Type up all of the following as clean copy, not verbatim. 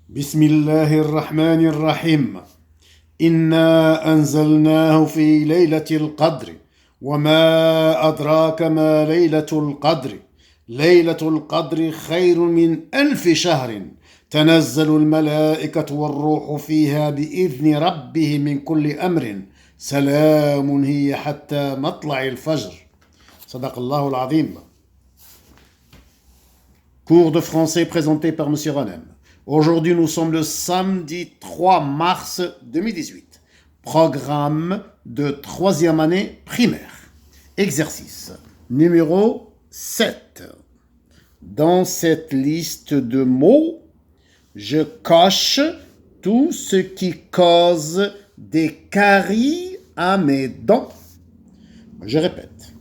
بسم الله الرحمن الرحيم إنا أنزلناه في ليلة القدر وما أدراك ما ليلة القدر ليلة القدر خير من 1000 شهر تنزل الملائكة والروح فيها بإذن ربهم من كل أمر سلام هي حتى مطلع الفجر صدق الله العظيم. Cours de français présenté par Monsieur Ronem. Aujourd'hui, nous sommes le samedi 3 mars 2018. Programme de 3e année primaire. Exercice numéro 7. Dans cette liste de mots, je coche tout ce qui cause des caries à mes dents. Je répète.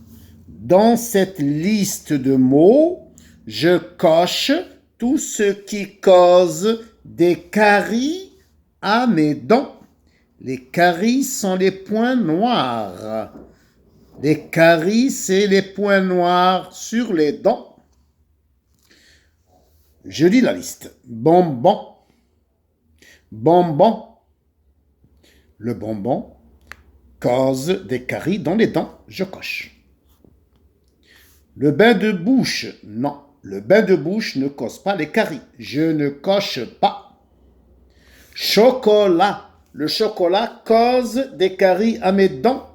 Dans cette liste de mots, je coche tout ce qui cause des caries à mes dents. Les caries sont les points noirs. Les caries, c'est les points noirs sur les dents. Je lis la liste. Bonbon. Bonbon. Le bonbon cause des caries dans les dents. Je coche. Le bain de bouche, non. Le bain de bouche ne cause pas les caries. Je ne coche pas. Chocolat. Le chocolat cause des caries à mes dents.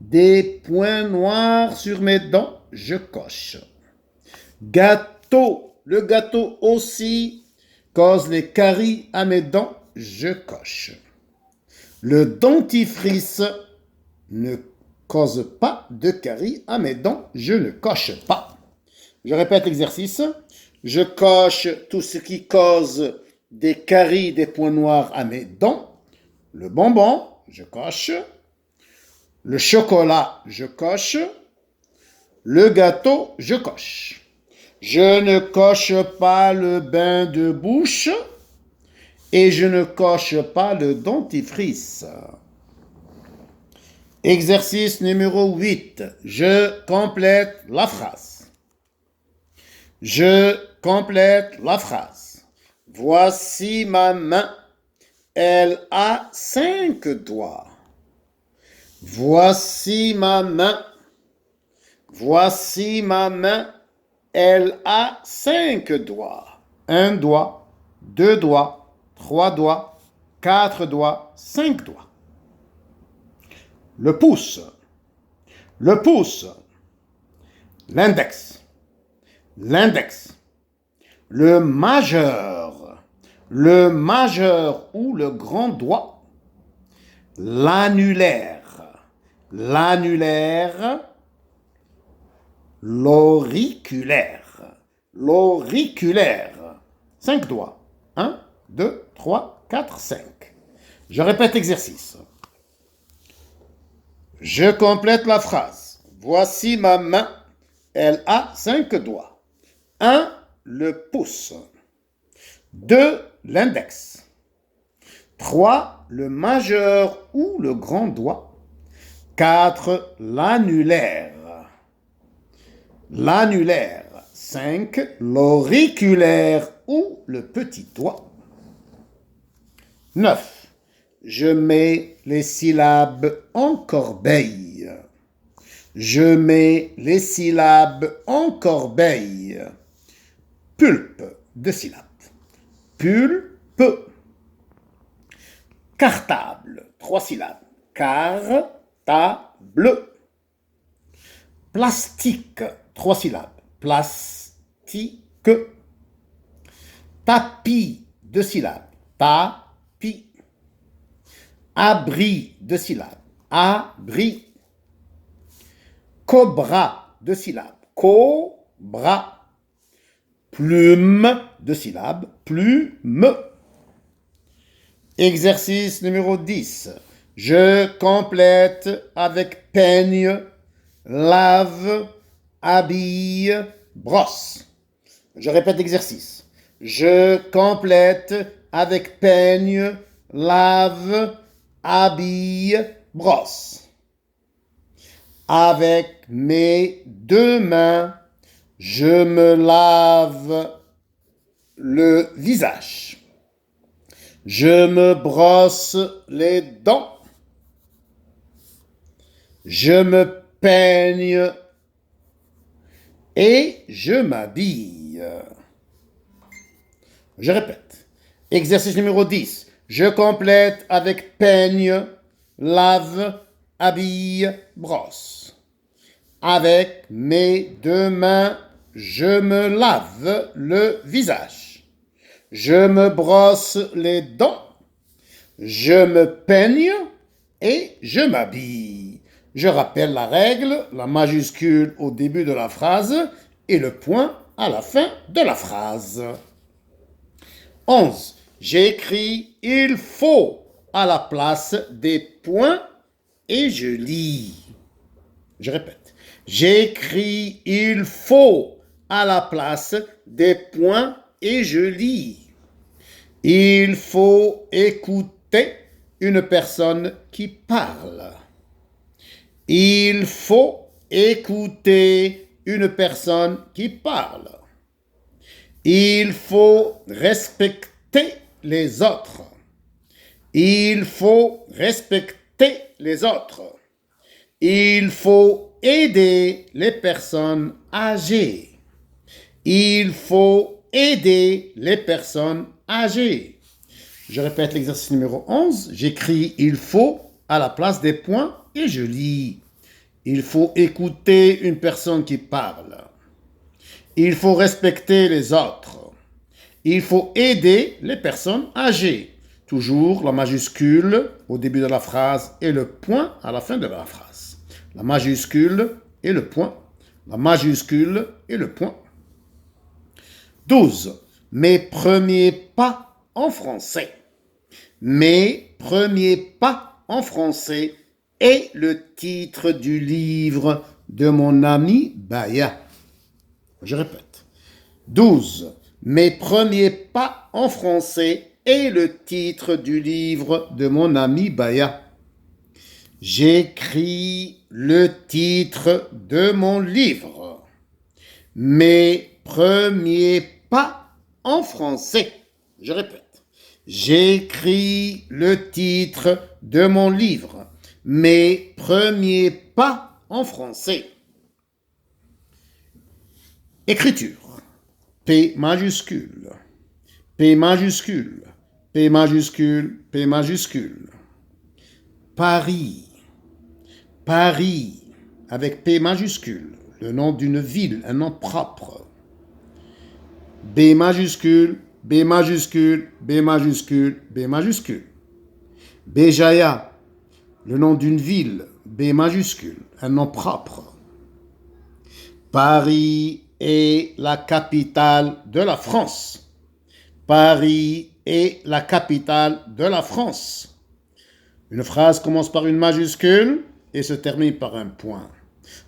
Des points noirs sur mes dents. Je coche. Gâteau. Le gâteau aussi cause les caries à mes dents. Je coche. Le dentifrice ne cause pas de caries à mes dents. Je ne coche pas. Je répète l'exercice. Je coche tout ce qui cause des caries, des points noirs à mes dents. Le bonbon, je coche. Le chocolat, je coche. Le gâteau, je coche. Je ne coche pas le bain de bouche et je ne coche pas le dentifrice. Exercice numéro 8. Je complète la phrase. Je complète la phrase. Voici ma main. Elle a 5 doigts. Voici ma main. Voici ma main. Elle a 5 doigts. 1 doigt, 2 doigts, 3 doigts, 4 doigts, 5 doigts. Le pouce. Le pouce. L'index. L'index. Le majeur. Le majeur ou le grand doigt. L'annulaire. L'annulaire. L'auriculaire. L'auriculaire. 5 doigts. 1, 2, 3, 4, 5. Je répète l'exercice. Je complète la phrase. Voici ma main. Elle a 5 doigts. 1. Le pouce. 2. L'index. 3. Le majeur ou le grand doigt. 4. L'annulaire. L'annulaire. 5. L'auriculaire ou le petit doigt. 9. Je mets les syllabes en corbeille. Je mets les syllabes en corbeille. Pulpe, 2 syllabes. Pulpe. Cartable, 3 syllabes. Cartable. Plastique, 3 syllabes. Plastique. Tapis, 2 syllabes. Tapis. Abri, 2 syllabes. Abri. Cobra, 2 syllabes. Cobra. Plume, 2 syllabes. Plume. Exercice numéro 10. Je complète avec peigne, lave, habille, brosse. Je répète l'exercice. Je complète avec peigne, lave, habille, brosse. Avec mes 2 mains, je me lave le visage. Je me brosse les dents. Je me peigne et je m'habille. Je répète. Exercice numéro 10. Je complète avec peigne, lave, habille, brosse. Avec mes deux mains, je me lave le visage. Je me brosse les dents. Je me peigne et je m'habille. Je rappelle la règle, la majuscule au début de la phrase et le point à la fin de la phrase. 11. J'écris il faut à la place des points et je lis. Je répète. J'écris il faut à la place des points et je lis. Il faut écouter une personne qui parle. Il faut écouter une personne qui parle. Il faut respecter les autres. Il faut respecter les autres. Il faut aider les personnes âgées. Il faut aider les personnes âgées. Je répète l'exercice numéro 11. J'écris il faut à la place des points et je lis. Il faut écouter une personne qui parle. Il faut respecter les autres. Il faut aider les personnes âgées. Toujours la majuscule au début de la phrase et le point à la fin de la phrase. La majuscule et le point. La majuscule et le point. 12. Mes premiers pas en français. Mes premiers pas en français est le titre du livre de mon ami Baya. Je répète. 12. Mes premiers pas en français est le titre du livre de mon ami Baya. J'écris le titre de mon livre. Mes premiers pas en français. Je répète. J'écris le titre de mon livre. Mes premiers pas en français. Écriture. P majuscule. P majuscule. P majuscule. P majuscule. Paris. Paris. Avec P majuscule. Le nom d'une ville, un nom propre. B majuscule. B majuscule. B majuscule. B majuscule. Béjaïa. Le nom d'une ville. B majuscule. Un nom propre. Paris est la capitale de la France. Paris est la capitale de la France. Une phrase commence par une majuscule et se termine par un point.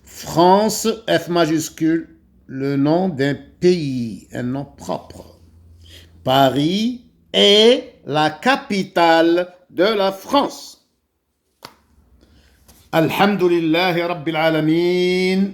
France, F majuscule, le nom d'un pays, un nom propre. Paris est la capitale de la France. Alhamdulillahi Rabbil Alamin.